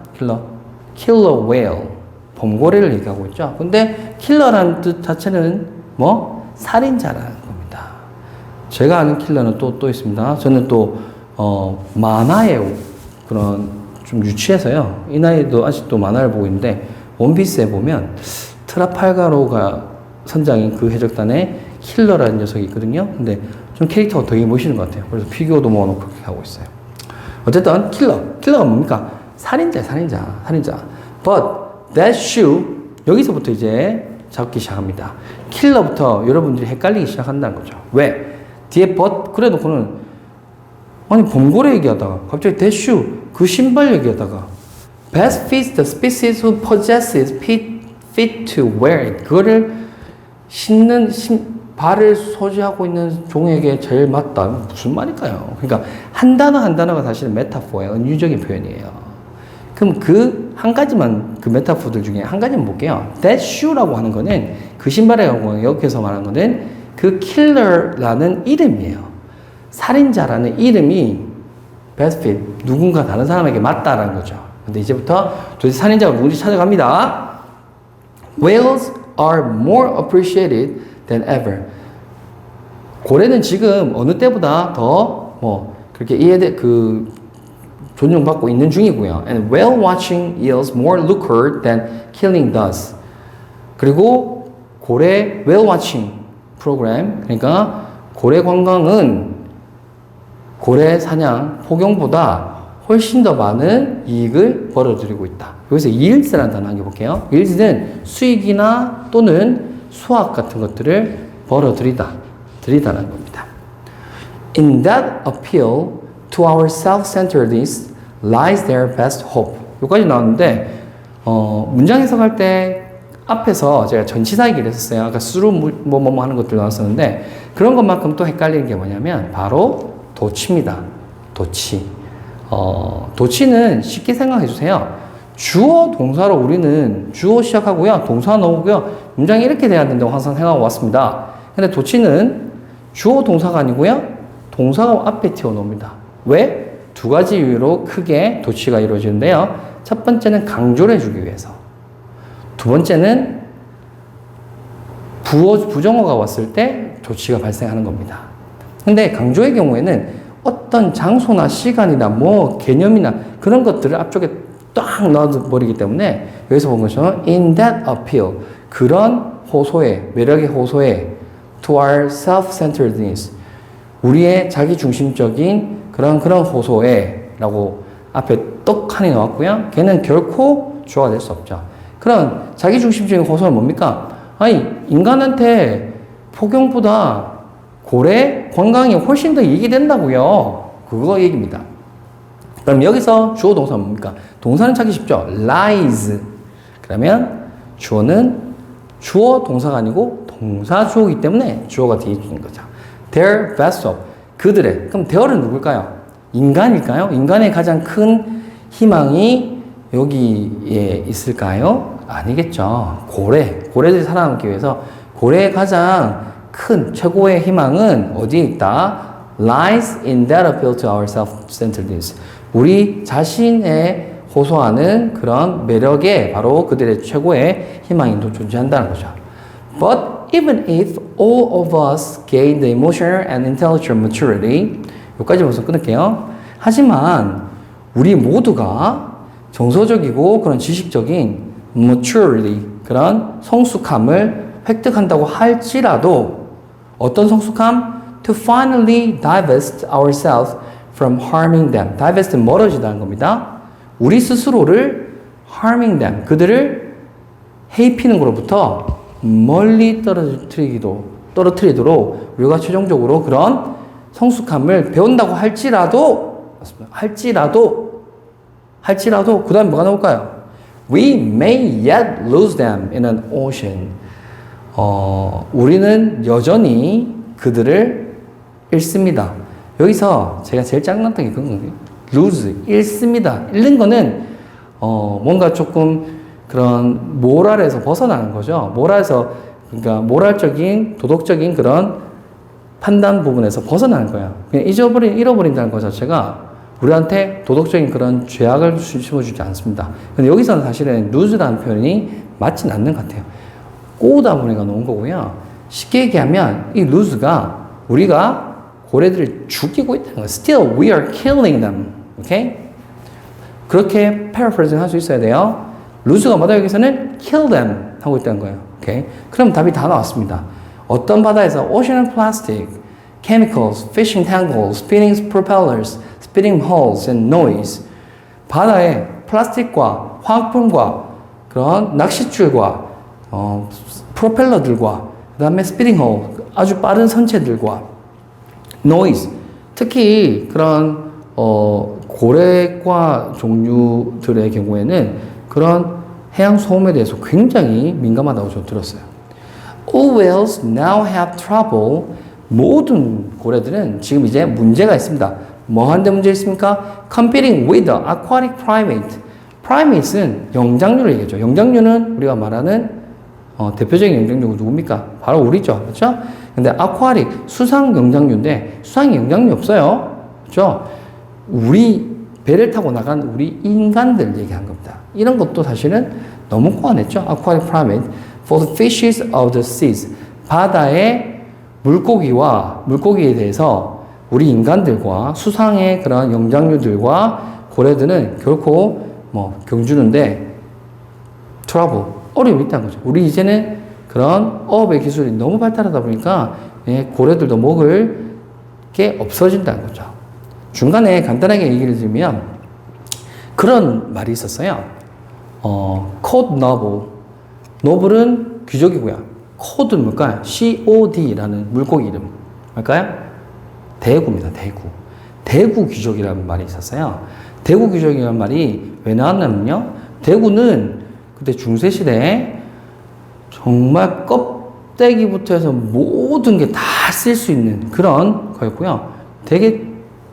killer whale. 범고래를 얘기하고 있죠. 근데 킬러라는 뜻 자체는 뭐? 살인자라는 겁니다. 제가 아는 킬러는 또 있습니다. 저는 또 만화의 그런 좀 유치해서요. 이 나이도 아직도 만화를 보고 있는데 원피스에 보면 트라팔가로가 선장인 그 해적단에 킬러라는 녀석이 있거든요. 근데 좀 캐릭터가 되게 멋있는 것 같아요. 그래서 피규어도 모아놓고 그렇게 하고 있어요. 어쨌든 킬러가 뭡니까? 살인자. But that shoe 여기서부터 이제 잡기 시작합니다. 킬러부터 여러분들이 헷갈리기 시작한다는 거죠. 왜? 뒤에 but 그래놓고는 아니 범고래 얘기하다가 갑자기 that shoe 그 신발 얘기하다가 best fits the species who possesses fit to wear it. 그거를 신는 발을 소지하고 있는 종에게 제일 맞다. 무슨 말일까요? 그러니까 한 단어가 사실은 메타포예요. 은유적인 표현이에요. 그럼 그 한 가지만 그 메타포들 중에 한 가지만 볼게요. That shoe라고 하는 거는 그 신발에 관한 여기서 말하는 거는 그 killer라는 이름이에요. 살인자라는 이름이 best fit 누군가 다른 사람에게 맞다라는 거죠. 근데 이제부터 도대체 살인자가 누군지 찾아갑니다. Whales are more appreciated than ever. 고래는 지금 어느 때보다 더 그렇게 존중받고 있는 중이고요. And whale watching yields more lucre than killing does. 그리고 고래 whale watching 프로그램, 그러니까 고래 관광은 고래 사냥, 포경보다 훨씬 더 많은 이익을 벌어들이고 있다. 여기서 yields라는 단어 한번 볼게요. yields는 수익이나 또는 수확 같은 것들을 드리다라는 겁니다. In that appeal to our self-centeredness lies their best hope. 여기까지 나왔는데 문장 해석할 때 앞에서 제가 전치사 얘기를 했었어요. 아까 수로 뭐뭐 하는 것들 나왔었는데 그런 것만큼 또 헷갈리는 게 뭐냐면 바로 도치입니다. 도치는 쉽게 생각해 주세요. 주어 동사로 우리는 주어 시작하고요. 동사 넣고요. 문장이 이렇게 돼야 된다고 항상 생각하고 왔습니다. 근데 도치는 주어 동사가 아니고요. 동사가 앞에 튀어나옵니다. 왜? 두 가지 이유로 크게 도치가 이루어지는데요. 첫 번째는 강조를 해주기 위해서. 두 번째는 부정어가 왔을 때 도치가 발생하는 겁니다. 근데 강조의 경우에는 어떤 장소나 시간이나 개념이나 그런 것들을 앞쪽에 딱 넣어버리기 때문에 여기서 본 것처럼 in that appeal 그런 호소해, 매력의 호소해. To our self-centeredness. 우리의 자기중심적인 그런 호소해. 라고 앞에 떡하니 나왔고요. 걔는 결코 주어가 될 수 없죠. 그런 자기중심적인 호소는 뭡니까? 아니, 인간한테 포경보다 고래 관광이 훨씬 더 이익이 된다고요. 그거 얘기입니다. 그럼 여기서 주어 동사는 뭡니까? 동사는 찾기 쉽죠. lies. 그러면 주어는 주어 동사가 아니고 동사 주어이기 때문에 주어가 뒤에 있는 거죠. Their vessel. 그들의. 그럼 their은 누굴까요? 인간일까요? 인간의 가장 큰 희망이 여기에 있을까요? 아니겠죠. 고래들이 살아남기 위해서 고래의 가장 큰 최고의 희망은 어디에 있다? Lies in that appeal to our self-centeredness. 우리 자신의 호소하는 그런 매력에 바로 그들의 최고의 희망이 존재한다는 거죠. But even if all of us gain the emotional and intellectual maturity, 여기까지 벌써 끊을게요. 하지만 우리 모두가 정서적이고 그런 지식적인 maturity, 그런 성숙함을 획득한다고 할지라도 어떤 성숙함? To finally divest ourselves from harming them. divest는 멀어지다는 겁니다. 우리 스스로를 harming them, 그들을 해입히는 것로부터 멀리 떨어뜨리도록 우리가 최종적으로 그런 성숙함을 배운다고 할지라도 그 다음 뭐가 나올까요? We may yet lose them in an ocean. 우리는 여전히 그들을 잃습니다. 여기서 제가 제일 짱났던 게 그런 거예요. lose, 잃습니다. 잃는 거는 뭔가 조금 그런 모랄에서 벗어나는 거죠. 그러니까 모랄적인, 도덕적인 그런 판단 부분에서 벗어나는 거예요. 그냥 잃어버린다는 것 자체가 우리한테 도덕적인 그런 죄악을 심어주지 않습니다. 근데 여기서는 사실은 lose라는 표현이 맞진 않는 것 같아요. 꼬우다 보니까 놓은 거고요. 쉽게 얘기하면 이 lose가 우리가 고래들을 죽이고 있다는 거예요. Still, we are killing them. 오케이? 그렇게 paraphrasing 할 수 있어야 돼요. lose가 뭐다 여기서는 kill them 하고 있다는 거예요. 오케이? 그럼 답이 다 나왔습니다. 어떤 바다에서 ocean plastic, chemicals, fishing tangles, spinning propellers, spinning hulls and noise. 바다에 플라스틱과 화학품과 그런 낚싯줄과 프로펠러들과 그 다음에 스피닝 홀, 아주 빠른 선체들과 noise, 특히 그런 고래과 종류들의 경우에는 그런 해양 소음에 대해서 굉장히 민감하다고 저 들었어요. All whales now have trouble. 모든 고래들은 지금 이제 문제가 있습니다. 뭐 하는데 문제 있습니까? Competing with the aquatic primate. primates는 영장류를 얘기하죠. 영장류는 우리가 말하는 대표적인 영장류가 누굽니까? 바로 우리죠. 그렇죠? 근데 aquatic, 수상 영장류인데 수상 영장류 없어요. 그렇죠? 우리 배를 타고 나간 우리 인간들 얘기한 겁니다. 이런 것도 사실은 너무 꼬아냈죠. aquatic primate. For the fishes of the seas. 바다의 물고기에 대해서 우리 인간들과 수상의 그런 영장류들과 고래들은 결코 경주는데 트러블, 어려움이 있다는 거죠. 우리 이제는 그런 어업의 기술이 너무 발달하다 보니까 고래들도 먹을 게 없어진다는 거죠. 중간에 간단하게 얘기를 드리면 그런 말이 있었어요. cod noble. 노블은 귀족이고요. cod는 뭘까요? COD라는 물고기 이름. 뭘까요? 대구입니다. 대구 귀족이라는 말이 있었어요. 대구 귀족이라는 말이 왜 나왔냐면요. 대구는 그때 중세시대에 정말 껍데기부터 해서 모든 게 다 쓸 수 있는 그런 거였고요. 되게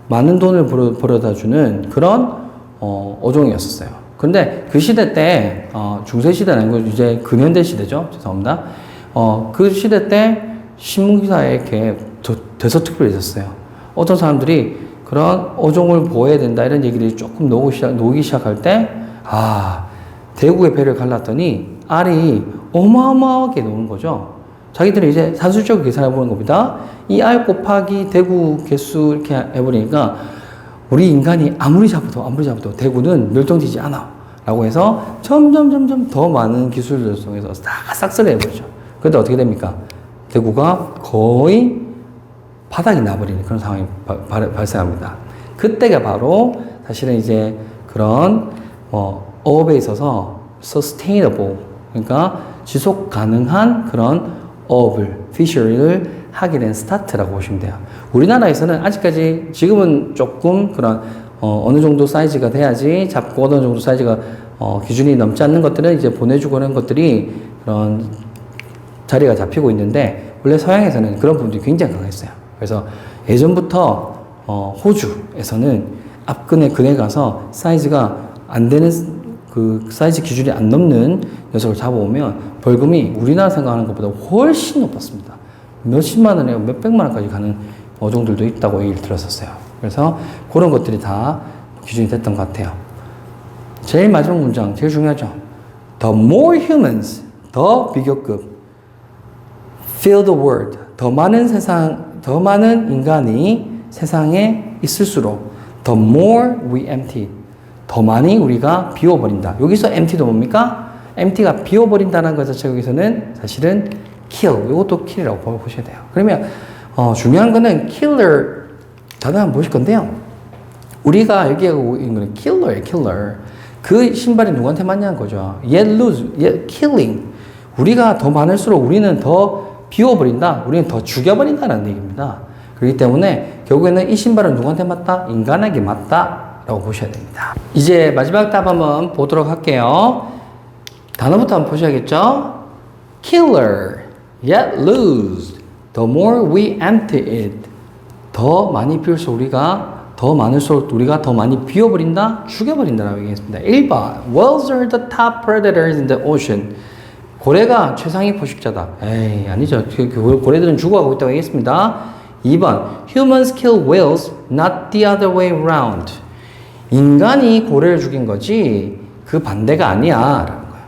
많은 돈을 벌어다주는 그런 어종이었었어요. 근데 그 시대 때, 중세시대는 아니고 이제 근현대 시대죠. 죄송합니다. 그 시대 때 신문기사에 이렇게 대서특필이 있었어요. 어떤 사람들이 그런 어종을 보호해야 된다 이런 얘기를 조금 놓기 시작할 때, 대구의 배를 갈랐더니 알이 어마어마하게 노는 거죠. 자기들이 이제 산술적으로 계산해 보는 겁니다. 이 알 곱하기 대구 개수 이렇게 해버리니까 우리 인간이 아무리 잡아도 대구는 멸종되지 않아. 라고 해서 점점 더 많은 기술들 통해서 다 싹쓸이 해버리죠. 그때 어떻게 됩니까? 대구가 거의 바닥이 나버리는 그런 상황이 발생합니다. 그때가 바로 사실은 이제 그런 어업에 있어서 sustainable, 그러니까 지속 가능한 그런 어업을, fishery를 하게 된 스타트라고 보시면 돼요. 우리나라에서는 아직까지 지금은 조금 그런 어느 정도 사이즈가 돼야지 잡고 어느 정도 사이즈가 기준이 넘지 않는 것들은 이제 보내주고 하는 것들이 그런 자리가 잡히고 있는데, 원래 서양에서는 그런 부분들이 굉장히 강했어요. 그래서 예전부터 호주에서는 앞근에 근에 가서 사이즈가 안 되는 그 사이즈 기준이 안 넘는 녀석을 잡아오면 벌금이 우리나라 생각하는 것보다 훨씬 높았습니다. 몇십만 원에 몇백만 원까지 가는 어종들도 있다고 얘기를 들었었어요. 그래서 그런 것들이 다 기준이 됐던 것 같아요. 제일 마지막 문장, 제일 중요하죠. The more humans, 더 비교급. Fill the world. 더 많은 인간이 세상에 있을수록 the more we empty. 더 많이 우리가 비워버린다. 여기서 empty도 뭡니까? empty가 비워버린다는 것 자체가 여기서는 사실은 kill. 이것도 kill이라고 보셔야 돼요. 그러면 중요한 거는 killer 단어 한번 보실 건데요. 우리가 얘기하고 있는 거는 killer예요, killer. 그 신발이 누구한테 맞냐는 거죠. yet lose, yet killing. 우리가 더 많을수록 우리는 더 비워버린다. 우리는 더 죽여버린다는 얘기입니다. 그렇기 때문에 결국에는 이 신발은 누구한테 맞다? 인간에게 맞다. 라고 보셔야 됩니다. 이제 마지막 답 한번 보도록 할게요. 단어부터 한번 보셔야겠죠? Killer, yet lose. The more we empty it. 더 많이 비울수록 우리가 더 많을수록 우리가 더 많이 비워버린다, 죽여버린다라고 얘기했습니다. 1번, whales are the top predators in the ocean. 고래가 최상위 포식자다. 에이, 아니죠. 고래들은 죽어가고 있다고 얘기했습니다. 2번, humans kill whales, not the other way around. 인간이 고래를 죽인 거지 그 반대가 아니야 라는 거예요.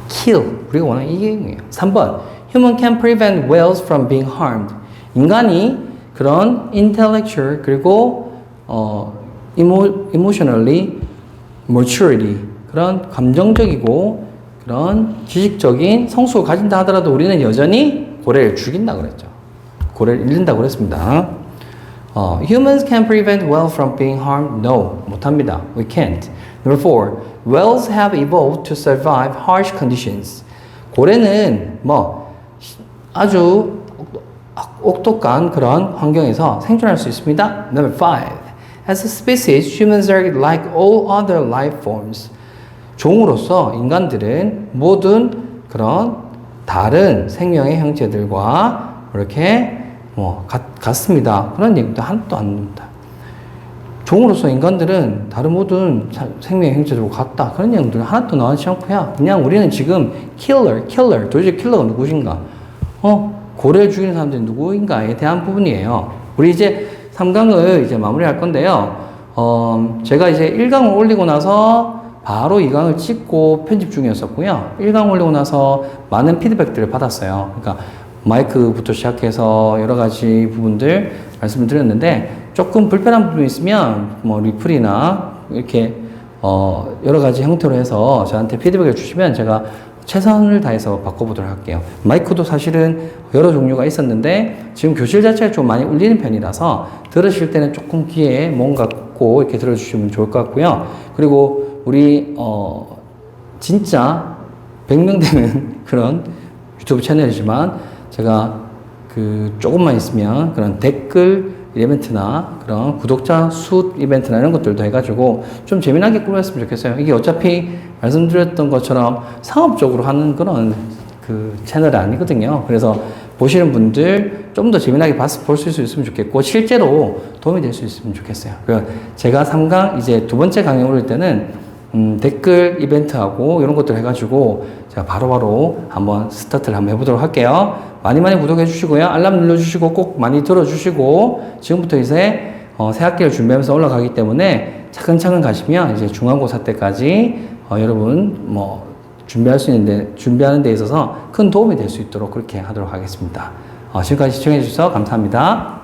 kill, 우리가 원하는 이게 의미예요. 3번, human can prevent whales from being harmed. 인간이 그런 intellectual 그리고 emotionally maturity, 그런 감정적이고 그런 지식적인 성숙을 가진다 하더라도 우리는 여전히 고래를 죽인다 그랬죠. 고래를 잃는다고 그랬습니다. Humans can prevent whales from being harmed? No, 못합니다. We can't. Number 4, whales have evolved to survive harsh conditions. 고래는 아주 혹독한 그런 환경에서 생존할 수 있습니다. Number 5, as a species, humans are like all other life forms. 종으로서 인간들은 모든 그런 다른 생명의 형체들과 이렇게 같습니다. 그런 얘기도 하나도 안 됩니다. 종으로서 인간들은 다른 모든 생명의 형체들과 같다. 그런 내용들은 하나도 나오지 않고요. 그냥 우리는 지금 killer. 도대체 킬러가 누구신가? 고래를 죽이는 사람들이 누구인가에 대한 부분이에요. 우리 이제 3강을 이제 마무리할 건데요. 제가 이제 1강을 올리고 나서 바로 2강을 찍고 편집 중이었었고요. 1강 올리고 나서 많은 피드백들을 받았어요. 그러니까 마이크부터 시작해서 여러 가지 부분들 말씀을 드렸는데, 조금 불편한 부분이 있으면 리플이나 이렇게 여러 가지 형태로 해서 저한테 피드백을 주시면 제가 최선을 다해서 바꿔보도록 할게요. 마이크도 사실은 여러 종류가 있었는데 지금 교실 자체가 좀 많이 울리는 편이라서 들으실 때는 조금 귀에 뭔가 꼭 이렇게 들어주시면 좋을 것 같고요. 그리고 우리 진짜 100명 되는 그런 유튜브 채널이지만 제가 조금만 있으면 그런 댓글 이벤트나 그런 구독자 수 이벤트나 이런 것들도 해가지고 좀 재미나게 꾸몄으면 좋겠어요. 이게 어차피 말씀드렸던 것처럼 상업적으로 하는 그런 채널이 아니거든요. 그래서 보시는 분들 좀 더 재미나게 볼 수 있으면 좋겠고, 실제로 도움이 될 수 있으면 좋겠어요. 그래서 제가 3강 이제 두 번째 강의 올릴 때는 댓글 이벤트하고 이런 것들 해가지고 제가 바로바로 한번 스타트를 한번 해보도록 할게요. 많이 구독해 주시고요. 알람 눌러주시고 꼭 많이 들어주시고, 지금부터 이제 새 학기를 준비하면서 올라가기 때문에 차근차근 가시면 이제 중간고사 때까지 여러분 준비하는 데 있어서 큰 도움이 될 수 있도록 그렇게 하도록 하겠습니다. 지금까지 시청해 주셔서 감사합니다.